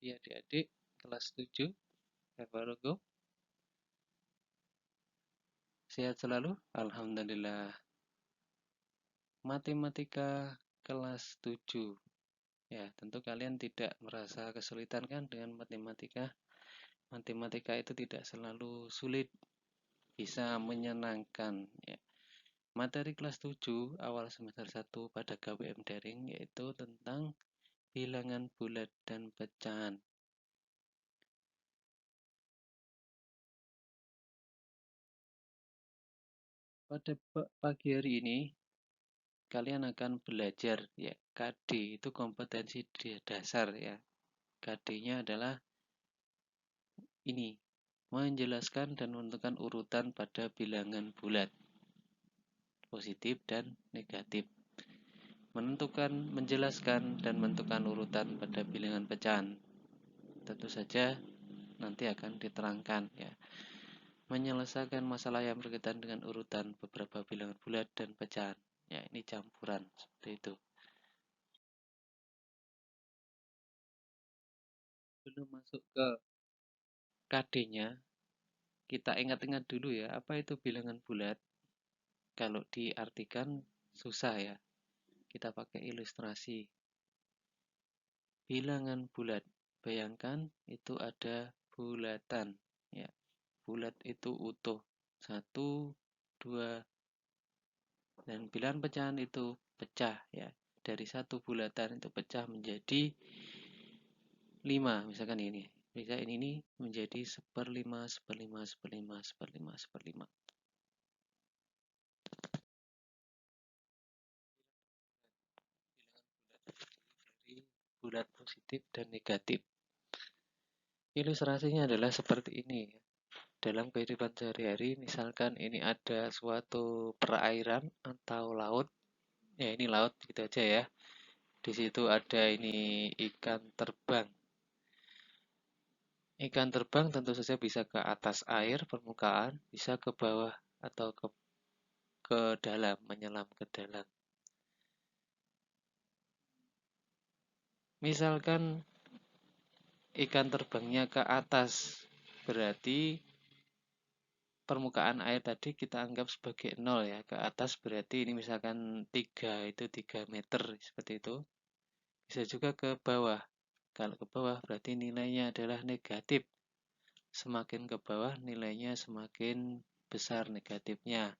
pagi adik-adik kelas 7. Have a go. Sehat selalu? Alhamdulillah. Matematika kelas 7. Ya, tentu kalian tidak merasa kesulitan kan dengan matematika? Matematika itu tidak selalu sulit, bisa menyenangkan ya. Materi kelas 7 awal semester 1 pada KBM daring yaitu tentang bilangan bulat dan pecahan. Pada pagi hari ini kalian akan belajar ya KD itu kompetensi dasar ya. KD-nya adalah ini, menjelaskan dan menentukan urutan pada bilangan bulat, positif dan negatif. Menjelaskan dan menentukan urutan pada bilangan pecahan. Tentu saja nanti akan diterangkan ya. Menyelesaikan masalah yang berkaitan dengan urutan beberapa bilangan bulat dan pecahan. Ya, ini campuran seperti itu. Belum masuk ke KD-nya, kita ingat-ingat dulu ya, apa itu bilangan bulat? Kalau diartikan susah ya. Kita pakai ilustrasi. Bilangan bulat. Bayangkan itu ada bulatan ya. Bulat itu utuh. 1, 2, dan bilangan pecahan itu pecah ya. Dari satu bulatan itu pecah menjadi 5, misalkan ini. Misalkan ini menjadi 1/5, 1/5, 1/5, 1/5, 1/5. Dari bulat positif dan negatif. Ilustrasinya adalah seperti ini. Dalam kehidupan sehari-hari, misalkan ini ada suatu perairan atau laut. Ya, ini laut gitu aja ya. Di situ ada ini ikan terbang. Ikan terbang tentu saja bisa ke atas air, permukaan, bisa ke bawah atau ke dalam, menyelam ke dalam. Misalkan ikan terbangnya ke atas, berarti permukaan air tadi kita anggap sebagai 0 ya. Ke atas berarti ini misalkan 3, itu 3 meter seperti itu. Bisa juga ke bawah. Kalau ke bawah berarti nilainya adalah negatif. Semakin ke bawah nilainya semakin besar negatifnya.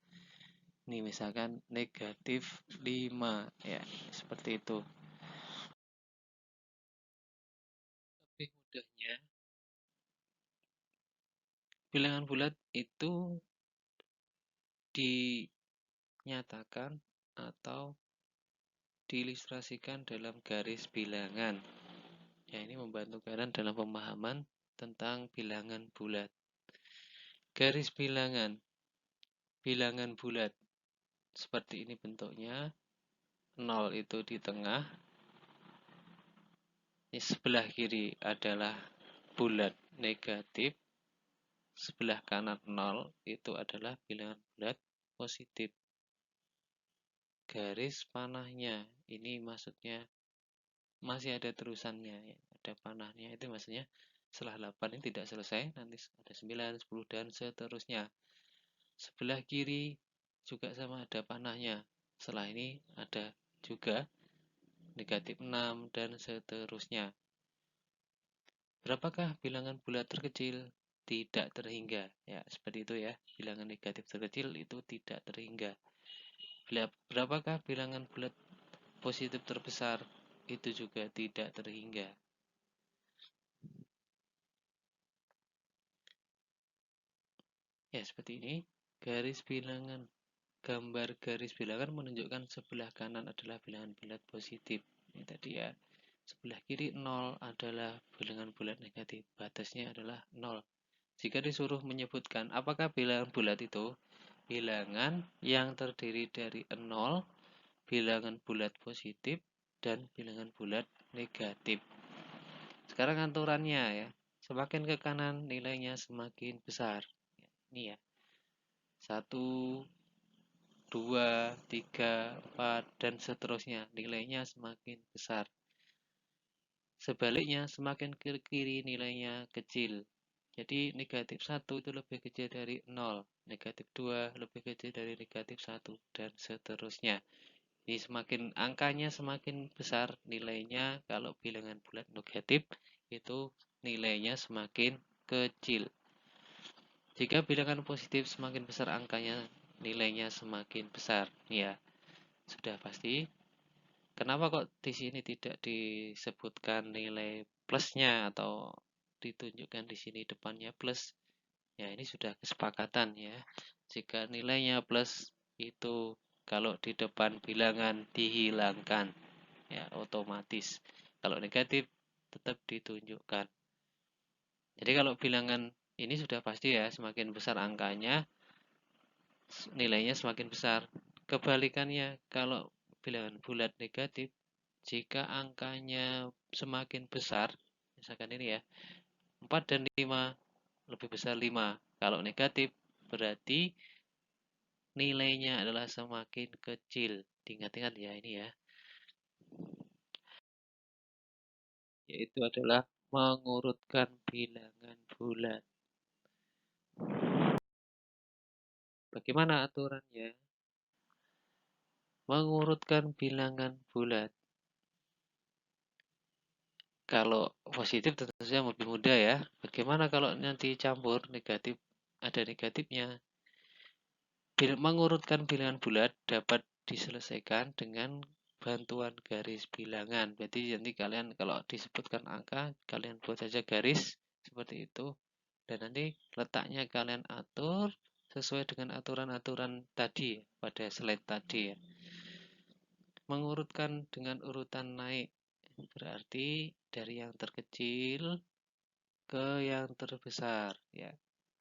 Ini misalkan negatif 5 ya, seperti itu. Lebih mudahnya, bilangan bulat itu dinyatakan atau diilustrasikan dalam garis bilangan. Ya, ini membantu kalian dalam pemahaman tentang bilangan bulat. Garis bilangan bulat seperti ini bentuknya. 0 itu di tengah. Di sebelah kiri adalah bulat negatif. Sebelah kanan 0 itu adalah bilangan bulat positif. Garis panahnya ini maksudnya masih ada terusannya ya. Ada panahnya itu maksudnya setelah 8 ini tidak selesai, nanti ada 9, 10 dan seterusnya. Sebelah kiri juga sama, ada panahnya. Setelah ini ada juga negatif 6 dan seterusnya. Berapakah bilangan bulat terkecil? Tidak terhingga. Ya, seperti itu ya. Bilangan negatif terkecil itu tidak terhingga. Berapakah bilangan bulat positif terbesar? Itu juga tidak terhingga. Ya, seperti ini. Garis bilangan. Gambar garis bilangan menunjukkan sebelah kanan adalah bilangan bulat positif. Ini tadi ya. Sebelah kiri 0 adalah bilangan bulat negatif. Batasnya adalah 0. Jika disuruh menyebutkan apakah bilangan bulat itu bilangan yang terdiri dari 0, bilangan bulat positif, dan bilangan bulat negatif. Sekarang aturannya ya. Semakin ke kanan nilainya semakin besar. Ini ya. 1, 2, 3, 4, dan seterusnya. Nilainya semakin besar. Sebaliknya, semakin ke kiri nilainya kecil. Jadi negatif 1 itu lebih kecil dari 0, negatif 2 lebih kecil dari negatif 1, dan seterusnya. Jadi angkanya semakin besar nilainya, kalau bilangan bulat negatif itu nilainya semakin kecil. Jika bilangan positif semakin besar angkanya, nilainya semakin besar. Ya, sudah pasti. Kenapa kok di sini tidak disebutkan nilai plusnya atau ditunjukkan di sini depannya plus? Ya, ini sudah kesepakatan ya. Jika nilainya plus itu kalau di depan bilangan dihilangkan, ya otomatis. Kalau negatif tetap ditunjukkan. Jadi kalau bilangan ini sudah pasti ya, semakin besar angkanya, nilainya semakin besar. Kebalikannya, kalau bilangan bulat negatif, jika angkanya semakin besar, misalkan ini ya, 4 dan 5 lebih besar 5. Kalau negatif, berarti nilainya adalah semakin kecil. Ingat-ingat ya ini ya. Yaitu adalah mengurutkan bilangan bulat. Bagaimana aturannya? Mengurutkan bilangan bulat. Kalau positif tentu saja lebih mudah ya. Bagaimana kalau nanti campur negatif, ada negatifnya? Mengurutkan bilangan bulat dapat diselesaikan dengan bantuan garis bilangan. Berarti nanti kalian kalau disebutkan angka, kalian buat saja garis seperti itu. Dan nanti letaknya kalian atur sesuai dengan aturan-aturan tadi pada slide tadi ya. Mengurutkan dengan urutan naik berarti dari yang terkecil ke yang terbesar ya.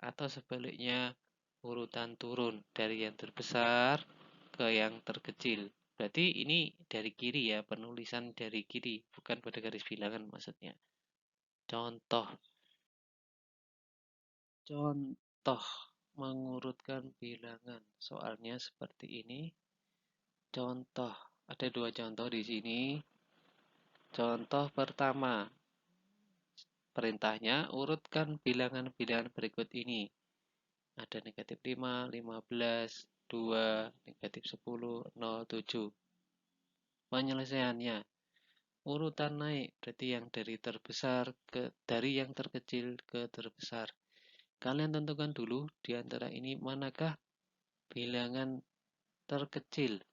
Atau sebaliknya urutan turun dari yang terbesar ke yang terkecil. Berarti ini dari kiri ya, penulisan dari kiri, bukan pada garis bilangan maksudnya. Contoh. Contoh mengurutkan bilangan. Soalnya seperti ini. Contoh. Ada dua contoh di sini. Contoh pertama. Perintahnya urutkan bilangan-bilangan berikut ini. Ada negatif 5, 15, 2, negatif 10, 0, 7. Penyelesaiannya. Urutan naik berarti yang dari yang terkecil ke terbesar. Kalian tentukan dulu di antara ini manakah bilangan terkecil.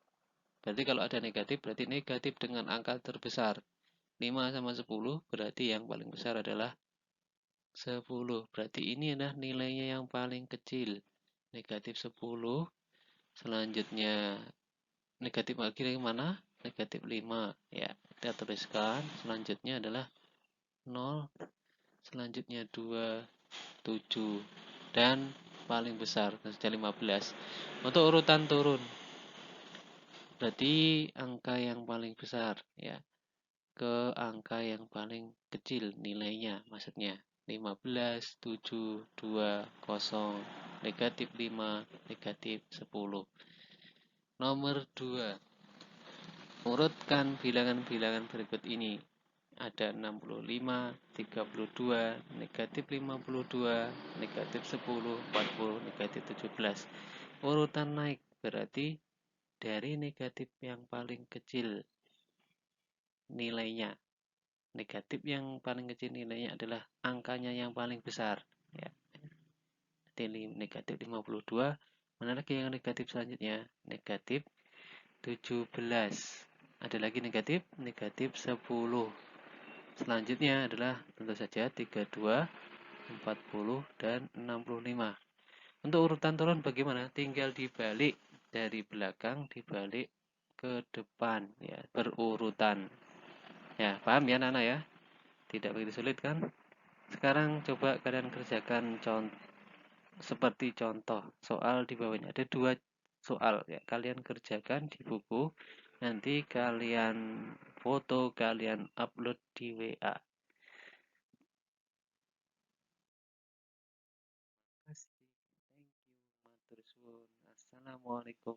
Berarti kalau ada negatif berarti negatif dengan angka terbesar. 5 sama 10 berarti yang paling besar adalah 10. Berarti ini adalah nilainya yang paling kecil. Negatif 10. Selanjutnya negatif akhirnya mana? Negatif 5. Ya, kita tuliskan. Selanjutnya adalah 0. Selanjutnya 2, 7. Dan paling besar, 15. Untuk urutan turun. Berarti angka yang paling besar ya. Ke angka yang paling kecil nilainya maksudnya 15, 7, 2, 0, negatif 5, negatif 10. Nomor 2. Urutkan bilangan-bilangan berikut ini. Ada 65, 32, negatif 52, negatif 10, 40, negatif 17. Urutan naik berarti dari negatif yang paling kecil nilainya. Negatif yang paling kecil nilainya adalah angkanya yang paling besar ya. Negatif 52. Mana lagi yang negatif selanjutnya? Negatif 17. Ada lagi negatif 10. Selanjutnya adalah tentu saja 32, 40 dan 65. Untuk urutan turun bagaimana? Tinggal dibalik dari belakang dibalik ke depan ya, berurutan. Ya, paham ya Nana ya? Tidak begitu sulit kan? Sekarang coba kalian kerjakan seperti contoh soal di bawahnya. Ada dua soal ya. Kalian kerjakan di buku. Nanti kalian foto, kalian upload di WA. Terima kasih. Thank you. Matur suwun. Assalamualaikum